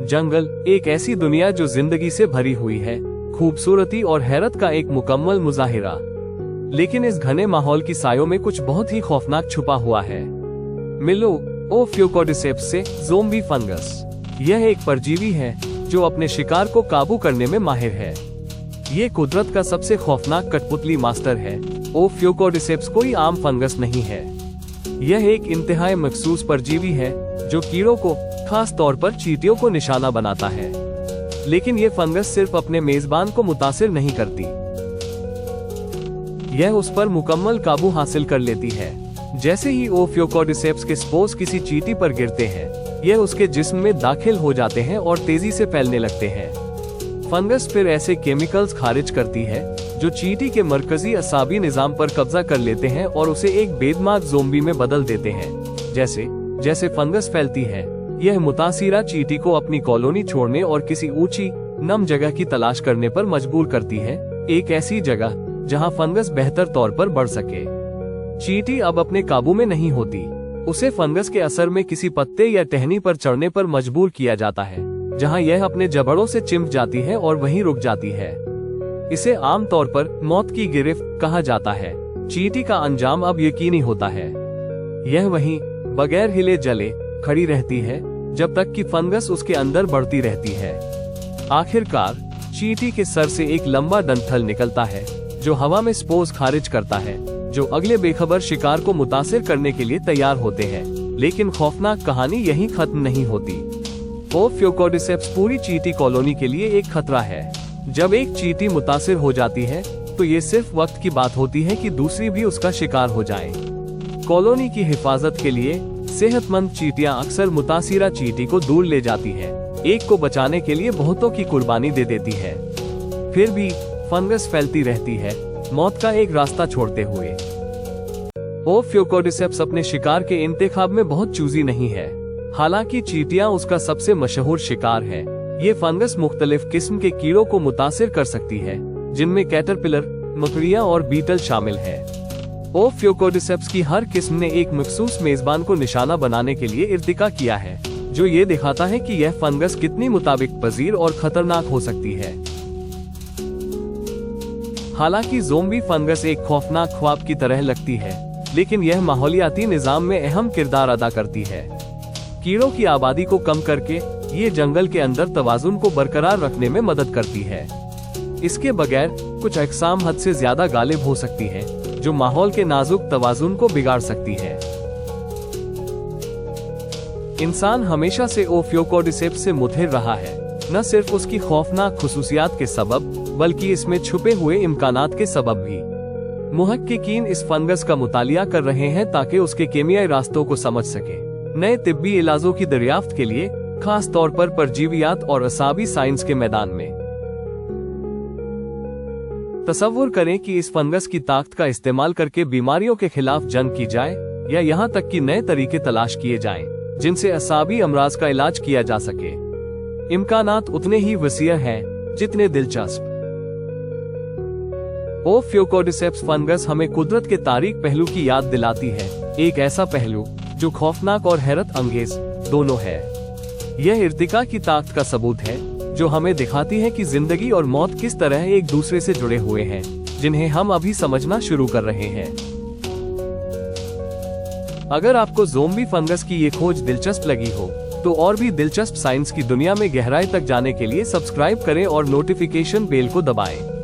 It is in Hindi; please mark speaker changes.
Speaker 1: जंगल एक ऐसी दुनिया जो जिंदगी से भरी हुई है, खूबसूरती और हैरत का एक मुकम्मल मुजाहिरा। लेकिन इस घने माहौल की सायों में कुछ बहुत ही खौफनाक छुपा हुआ है। मिलो ओफियोकोर्डिसेप्स से ज़ोंबी फंगस। यह एक परजीवी है जो अपने शिकार को काबू करने में माहिर है। ये कुदरत का सबसे खौफनाक कठपुतली मास्टर है। ओफियोकोर्डिसेप्स कोई आम फंगस नहीं है। यह एक इंतहाई मखसूस परजीवी है जो कीड़ों को, खास तौर पर चींटियों को निशाना बनाता है। लेकिन ये फंगस सिर्फ अपने मेजबान को मुतासिर नहीं करती, यह उस पर मुकम्मल काबू हासिल कर लेती है। जैसे ही ओफियोकोर्डिसेप्स के स्पोर्स किसी चींटी पर गिरते हैं, यह उसके जिस्म में दाखिल हो जाते हैं और तेजी से फैलने लगते हैं। फंगस फिर ऐसे केमिकल्स खारिज करती है जो चींटी के मरकजी असाबी निजाम पर कब्जा कर लेते हैं और उसे एक बेदमाग ज़ोंबी में बदल देते हैं। जैसे जैसे फंगस फैलती है, यह मुतासिरा चींटी को अपनी कॉलोनी छोड़ने और किसी ऊंची, नम जगह की तलाश करने पर मजबूर करती है, एक ऐसी जगह जहां फंगस बेहतर तौर पर बढ़ सके। चींटी अब अपने काबू में नहीं होती, उसे फंगस के असर में किसी पत्ते या टहनी पर चढ़ने पर मजबूर किया जाता है, जहां यह अपने जबड़ों से चिपक जाती है और वहीं रुक जाती है। इसे आमतौर पर मौत की गिरफ्त कहा जाता है। चींटी का अंजाम अब यकीनी होता है। यह वहीं बगैर हिले जले खड़ी रहती है जब तक कि फंगस उसके अंदर बढ़ती रहती है। आखिरकार चींटी के सर से एक लंबा डंठल निकलता है जो हवा में स्पोर्स खारिज करता है, जो अगले बेखबर शिकार को मुतासिर करने के लिए तैयार होते हैं। लेकिन खौफनाक कहानी यहीं खत्म नहीं होती। ओफियोकोर्डिसेप्स पूरी चींटी कॉलोनी के लिए एक खतरा है। जब एक चींटी मुतासिर हो जाती है तो ये सिर्फ वक्त की बात होती है कि दूसरी भी उसका शिकार हो जाए। कॉलोनी की हिफाजत के लिए सेहतमंद चींटियां अक्सर मुतासिरा चींटी को दूर ले जाती हैं, एक को बचाने के लिए बहुतों की कुर्बानी दे देती है। फिर भी फंगस फैलती रहती है, मौत का एक रास्ता छोड़ते हुए। ओफियोकोर्डिसेप्स अपने शिकार के इंतखाब में बहुत चूजी नहीं है। हालांकि चींटियां उसका सबसे मशहूर शिकार है। ये फंगस मुख्तलिफ किस्म के कीड़ों को मुतासिर कर सकती है, जिनमें कैटरपिलर, मकड़ियां और बीटल शामिल है। ओफियोकोर्डिसेप्स की हर किस्म ने एक मखसूस मेजबान को निशाना बनाने के लिए इर्तिका किया है, जो ये दिखाता है कि यह फंगस कितनी मुताबिक पजीर और खतरनाक हो सकती है। हालांकि ज़ोंबी फंगस एक खौफनाक ख्वाब की तरह लगती है, लेकिन यह माहौलियाती निजाम में अहम किरदार अदा करती है। कीड़ों की आबादी को कम करके ये जंगल के अंदर तवाजुन को बरकरार रखने में मदद करती है। इसके बगैर कुछ अक़साम हद से ज्यादा गालिब हो सकती है, जो माहौल के नाजुक तवाजुन को बिगाड़ सकती है। इंसान हमेशा से ओफियोकोर्डिसेप्स से मुतहिर रहा है, न सिर्फ उसकी खौफनाक खुसूसियात के सबब, बल्कि इसमें छुपे हुए इम्कानात के सबब भी। मुहक्किकीन इस फंगस का मुतालिया कर रहे हैं ताकि उसके केमियाई रास्तों को समझ सके। नए तिब्बी इलाजों की दरियाफ्त के लिए, खास तौर पर परजीवियात और असाबी साइंस के मैदान में। तसव्वुर करें कि इस फंगस की ताकत का इस्तेमाल करके बीमारियों के खिलाफ जंग की जाए, या यहाँ तक कि नए तरीके तलाश किए जाएं, जिनसे असाबी अमराज का इलाज किया जा सके। इम्कानात उतने ही वसीअ हैं जितने दिलचस्प। ओफियोकोर्डिसेप्स फंगस हमें कुदरत के तारीक पहलू की याद दिलाती है, एक ऐसा पहलू जो खौफनाक और हैरत अंगेज दोनों है। यह इर्तिका की ताकत का सबूत है, जो हमें दिखाती है कि जिंदगी और मौत किस तरह एक दूसरे से जुड़े हुए हैं, जिन्हें हम अभी समझना शुरू कर रहे हैं। अगर आपको ज़ोंबी फंगस की ये खोज दिलचस्प लगी हो, तो और भी दिलचस्प साइंस की दुनिया में गहराई तक जाने के लिए सब्सक्राइब करें और नोटिफिकेशन बेल को दबाएं।